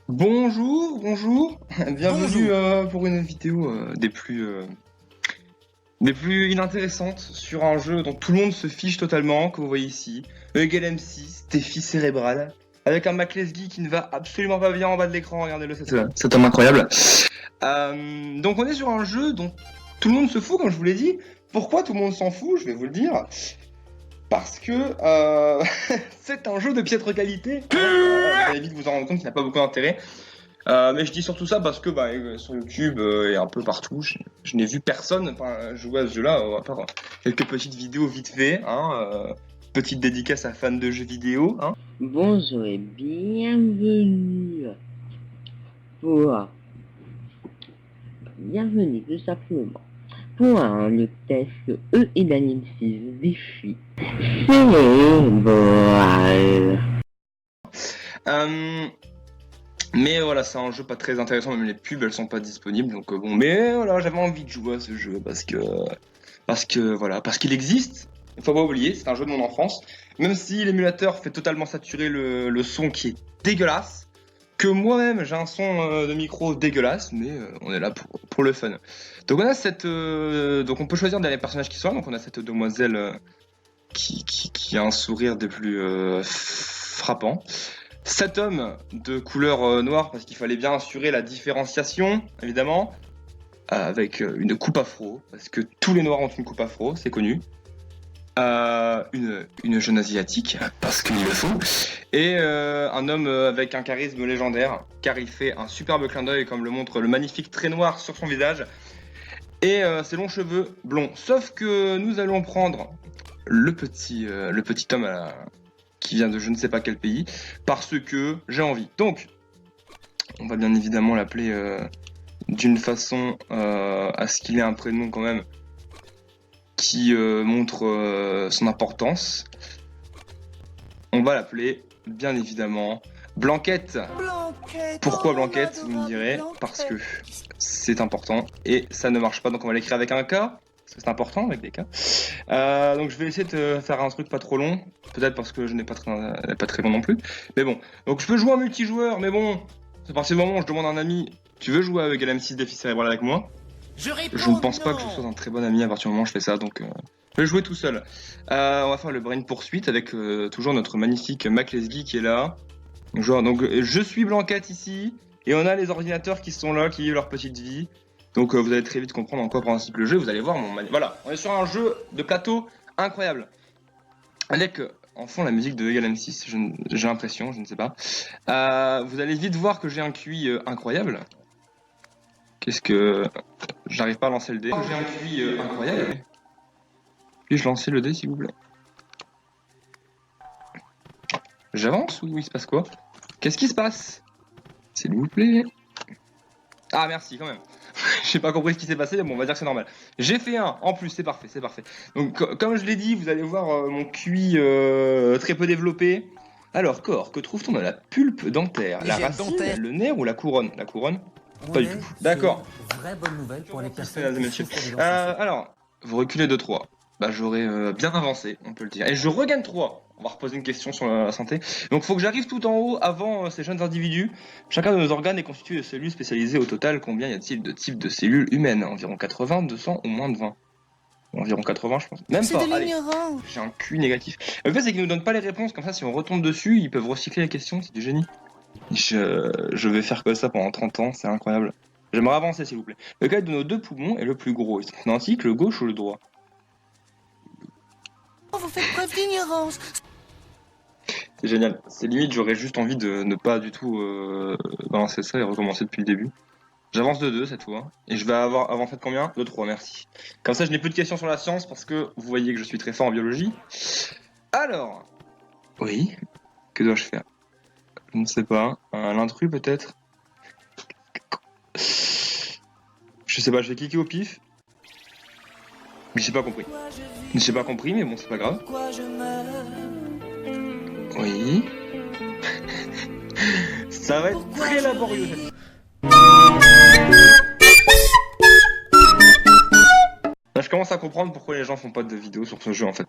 Bonjour, bonjour, bienvenue Bonjour. pour une vidéo des plus inintéressantes sur un jeu dont tout le monde se fiche totalement, que vous voyez ici, Egal M6, défi cérébral, avec un Mac Lesguy qui ne va absolument pas bien en bas de l'écran, regardez-le, cet homme incroyable. Donc on est sur un jeu dont tout le monde se fout, comme je vous l'ai dit. Pourquoi tout le monde s'en fout? Je vais vous le dire. Parce que c'est un jeu de piètre qualité. Vous allez vite vous en rendre compte qu'il n'a pas beaucoup d'intérêt. Mais je dis surtout ça parce que sur YouTube et un peu partout, je n'ai vu personne jouer à ce jeu-là, à part quelques petites vidéos vite fait. Petite dédicace à fans de jeux vidéo. Bonjour et bienvenue pour bienvenue tout simplement pour le test E et Daniel 6 défi cérébral. Mais voilà, c'est un jeu pas très intéressant, même les pubs elles sont pas disponibles. Donc bon, mais voilà, j'avais envie de jouer à ce jeu parce qu'il existe. Il faut pas oublier, c'est un jeu de mon enfance. Même si l'émulateur fait totalement saturer le son qui est dégueulasse, que moi-même j'ai un son de micro dégueulasse, mais on est là pour le fun. Donc on a donc on peut choisir des personnages qui sont là. Donc on a cette demoiselle qui a un sourire des plus frappants. Cet homme de couleur noire parce qu'il fallait bien assurer la différenciation, évidemment, avec une coupe afro, parce que tous les noirs ont une coupe afro, c'est connu. Une jeune asiatique, parce qu'il le faut, et un homme avec un charisme légendaire, car il fait un superbe clin d'œil, comme le montre le magnifique trait noir sur son visage, et ses longs cheveux blonds. Sauf que nous allons prendre le petit homme qui vient de je ne sais pas quel pays, parce que j'ai envie. Donc, on va bien évidemment l'appeler d'une façon à ce qu'il ait un prénom quand même qui montre son importance. On va l'appeler, bien évidemment, Blanquette. Pourquoi Blanquette, vous me direz? Parce que c'est important et ça ne marche pas, donc on va l'écrire avec un K, parce que c'est important avec des K. Donc je vais essayer de faire un truc pas trop long, peut-être parce que je n'ai pas très long non plus. Mais bon, donc je peux jouer en multijoueur, mais bon, c'est à partir du moment où je demande à un ami, tu veux jouer avec LM6 Défi Cérébral avec moi? Je ne pense pas que je sois un très bon ami à partir du moment où je fais ça, donc je vais jouer tout seul. On va faire le brain poursuite avec toujours notre magnifique Mac Lesguy qui est là. Donc je suis Blanquette ici, et on a les ordinateurs qui sont là, qui vivent leur petite vie. Donc vous allez très vite comprendre en quoi consiste le jeu, vous allez voir Voilà, on est sur un jeu de plateau incroyable. Avec en fond la musique de Egal M6, j'ai l'impression, je ne sais pas. Vous allez vite voir que j'ai un QI incroyable. Qu'est-ce que... J'arrive pas à lancer le dé. J'ai un QI incroyable. Puis-je lancer le dé s'il vous plaît? J'avance ou il se passe quoi? Qu'est-ce qui se passe? S'il vous plaît. Ah merci quand même. J'ai pas compris ce qui s'est passé, mais bon on va dire que c'est normal. J'ai fait un, en plus c'est parfait, c'est parfait. Donc comme je l'ai dit, vous allez voir mon QI très peu développé. Alors corps, que trouve-t-on dans la pulpe dentaire? La racine, dentaire. le nerf ou la couronne? La couronne? Pas du tout. D'accord. Vraie bonne nouvelle pour les personnes Mesdames et qui messieurs. souffrent de dents sensibles. Alors, vous reculez de 3. Bah j'aurais bien avancé, on peut le dire. Et je regagne 3. On va reposer une question sur la santé. Donc il faut que j'arrive tout en haut avant ces jeunes individus. Chacun de nos organes est constitué de cellules spécialisées. Au total, combien y a-t-il de types de cellules humaines? Environ 80, 200 ou moins de 20? Environ 80 je pense. Même pas, allez. J'ai un QI négatif. Le fait c'est qu'ils nous donnent pas les réponses, comme ça si on retombe dessus, ils peuvent recycler les questions, c'est du génie. Je vais faire comme ça pendant 30 ans, c'est incroyable. J'aimerais avancer s'il vous plaît. Lequel de nos deux poumons est le plus gros? Ils sont identiques, le gauche ou le droit? Vous faites preuve d'ignorance. C'est génial. C'est limite, j'aurais juste envie de ne pas du tout balancer ça et recommencer depuis le début. J'avance de 2 cette fois. Et je vais avoir avancé de combien? De 3, merci. Comme ça, je n'ai plus de questions sur la science parce que vous voyez que je suis très fort en biologie. Alors, oui, que dois-je faire? Je ne sais pas. L'intrus peut-être? Je sais pas, je vais cliquer au pif. Mais j'ai pas compris. J'ai pas compris, mais bon, c'est pas grave. Oui. Ça va être très laborieux. Là, je commence à comprendre pourquoi les gens font pas de vidéos sur ce jeu en fait.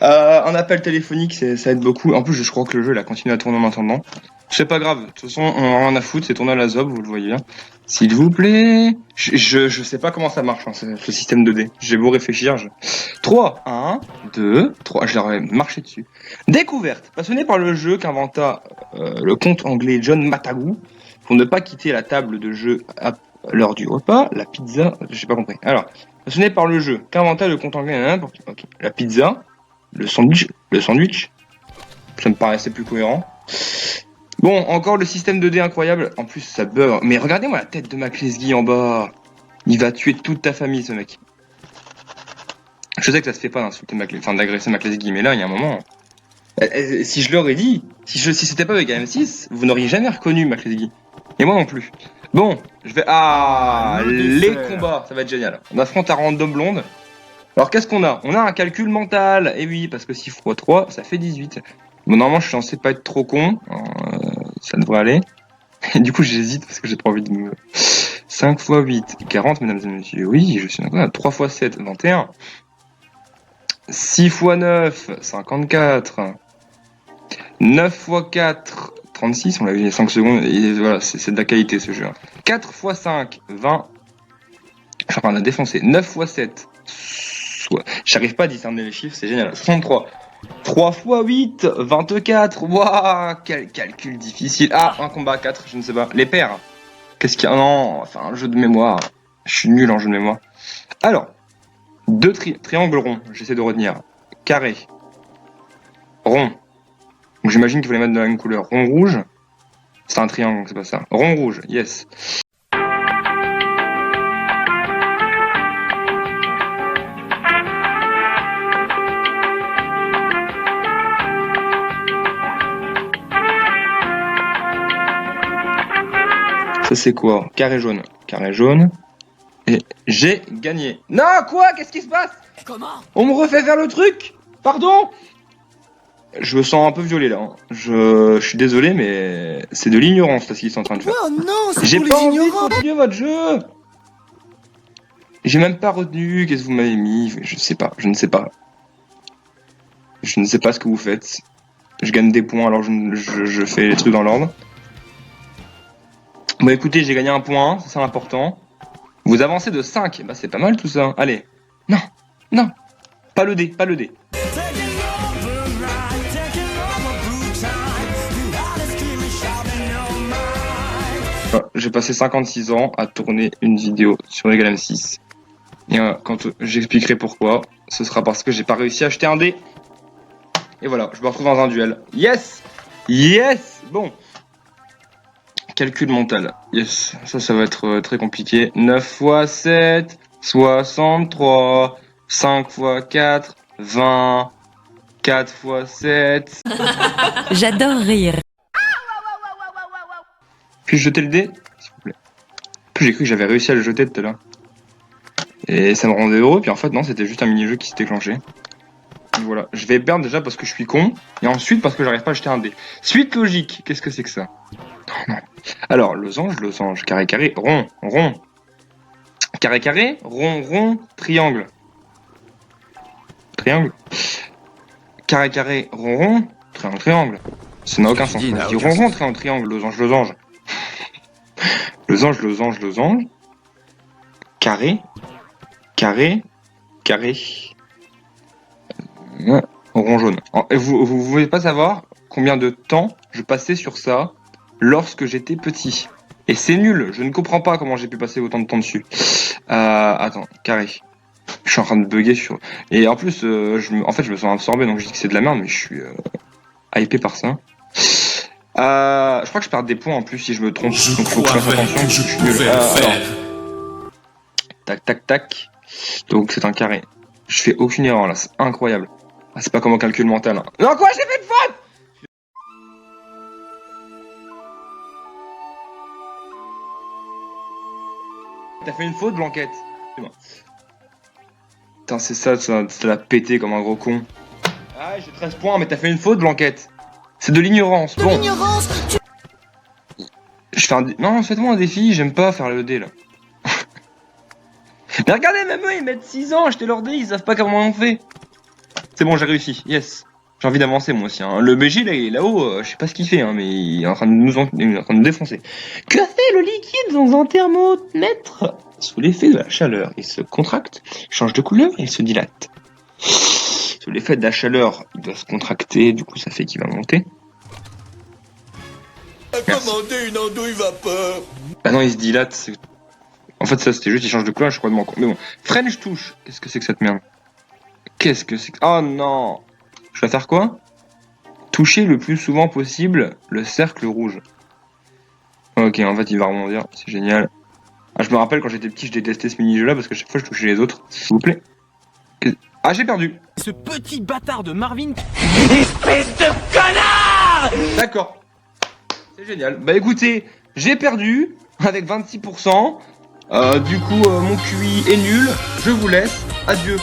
Un appel téléphonique, ça aide beaucoup. En plus, je crois que le jeu, il a continué à tourner en attendant. C'est pas grave. De toute façon, on a rien à foutre, c'est tourné à la zob, vous le voyez bien. S'il vous plaît. Je sais pas comment ça marche, hein, ce système 2D. J'ai beau réfléchir. 3, 1, 2, 3. Je leur ai marché dessus. Découverte. Passionné par le jeu qu'inventa le comte anglais John Matagu pour ne pas quitter la table de jeu à l'heure du repas, la pizza. J'ai pas compris. Alors, passionné par le jeu qu'inventa le comte anglais, okay. La pizza, le sandwich. Ça me paraissait plus cohérent. Bon, encore le système 2D incroyable. En plus, ça bug. Mais regardez-moi la tête de McLesguy en bas. Il va tuer toute ta famille, ce mec. Je sais que ça se fait pas d'insulter d'agresser McLesguy, mais là, il y a un moment. Si je l'aurais dit, si c'était pas avec AM6, vous n'auriez jamais reconnu McLesguy. Et moi non plus. Bon, je vais. Les combats, ça va être génial. On affronte un random blonde. Alors, qu'est-ce qu'on a? On a un calcul mental. Et oui, parce que 6 x 3, ça fait 18. Bon, normalement, je suis censé pas être trop con. Ça devrait aller. Et du coup, j'hésite parce que j'ai pas envie de me... 5 x 8, 40, mesdames et messieurs. Oui, je suis d'accord. 3 x 7, 21. 6 x 9, 54. 9 x 4, 36. On l'a vu il y a 5 secondes. Et voilà, c'est de la qualité ce jeu. 4 x 5, 20. Enfin, on a défoncé. 9 x 7. J'arrive pas à discerner les chiffres, c'est génial. 63. 3 x 8, 24. Waouh, quel calcul difficile. Ah, un combat à 4, je ne sais pas. Les paires. Qu'est-ce qu'il y a? Non, enfin, un jeu de mémoire. Je suis nul en jeu de mémoire. Alors, 2 triangles ronds, j'essaie de retenir. Carré. Rond. Donc j'imagine qu'il faut les mettre de la même couleur. Rond rouge. C'est un triangle, donc c'est pas ça. Rond rouge, yes. Ça c'est quoi? Carré jaune. Carré jaune. Et j'ai gagné. Non, quoi? Qu'est-ce qui se passe? Comment? On me refait faire le truc? Pardon? Je me sens un peu violé là. Hein. Je suis désolé, mais c'est de l'ignorance là ce qu'ils sont en train de faire. Oh non, c'est J'ai pour pas les envie de ignorants. continuer votre jeu. J'ai même pas retenu. Qu'est-ce que vous m'avez mis? Je sais pas. Je ne sais pas. Je ne sais pas ce que vous faites. Je gagne des points alors je fais les trucs dans l'ordre. Bon écoutez, j'ai gagné un point, ça c'est important. Vous avancez de 5, bah c'est pas mal tout ça. Allez. Non, non. Pas le dé, pas le dé. J'ai passé 56 ans à tourner une vidéo sur Egal M6. Et quand j'expliquerai pourquoi, ce sera parce que j'ai pas réussi à acheter un dé. Et voilà, je me retrouve dans un duel. Yes! Yes! Bon. Calcul mental. Yes, ça va être très compliqué. 9 x 7, 63. 5 x 4, 20. 4 x 7. J'adore rire. Puis-je jeter le dé, s'il vous plaît? Puis j'ai cru que j'avais réussi à le jeter tout à l'heure. Et ça me rendait heureux, puis en fait non, c'était juste un mini-jeu qui s'est déclenché. Donc voilà, je vais perdre déjà parce que je suis con, et ensuite parce que j'arrive pas à jeter un dé. Suite logique, qu'est-ce que c'est que ça? Non. Alors, losange, carré, carré, rond, rond. Carré, carré, rond, rond, triangle. Triangle. Carré, carré, rond, rond, triangle, triangle. Ça n'a aucun sens. Je dis rond, rond, triangle, triangle, losange, losange. Losange. Carré, carré, carré. Rond jaune. Et vous voulez pas savoir combien de temps je passais sur ça lorsque j'étais petit. Et c'est nul, je ne comprends pas comment j'ai pu passer autant de temps dessus. Attends, carré. Je suis en train de bugger sur... Et en plus, en fait, je me sens absorbé, donc je dis que c'est de la merde, mais je suis hypé par ça. Je crois que je perds des points en plus si je me trompe. Donc faut que je fasse attention, je suis nul. Tac, tac, tac. Donc c'est un carré. Je fais aucune erreur là, c'est incroyable. Ah, c'est pas comme un calcul mental. Hein. Non, quoi, j'ai fait une faute! T'as fait une faute, Blanquette. Putain, c'est ça l'a pété comme un gros con. Ah, j'ai 13 points, mais t'as fait une faute, Blanquette. C'est de l'ignorance. Bon. L'ignorance. Je fais un... Non, faites-moi un défi, j'aime pas faire le dé là. Mais regardez, même eux, ils mettent 6 ans à acheter leur dé, ils savent pas comment on fait. C'est bon, j'ai réussi, yes. J'ai envie d'avancer moi aussi. Hein. Le BG là, il est là-haut, je sais pas ce qu'il fait, hein, mais il est en train de il est en train de nous défoncer. Que fait le liquide dans un thermomètre? Sous l'effet de la chaleur, il se contracte, change de couleur et il se dilate. Sous l'effet de la chaleur, il doit se contracter, du coup ça fait qu'il va monter. Commander une andouille vapeur. Ah non, il se dilate. En fait, ça c'était juste, il change de couleur, je crois de mon con. Mais bon, French touche. Qu'est-ce que c'est que cette merde? Qu'est-ce que c'est que... Oh non! Je vais faire quoi? Toucher le plus souvent possible le cercle rouge. Ok, en fait, il va rebondir, c'est génial. Ah, je me rappelle quand j'étais petit, je détestais ce mini-jeu là parce que chaque fois je touchais les autres. S'il vous plaît. Ah, j'ai perdu! Ce petit bâtard de Marvin. Espèce de connard! D'accord. C'est génial. Bah écoutez, j'ai perdu avec 26%. Du coup, mon QI est nul. Je vous laisse. Adieu.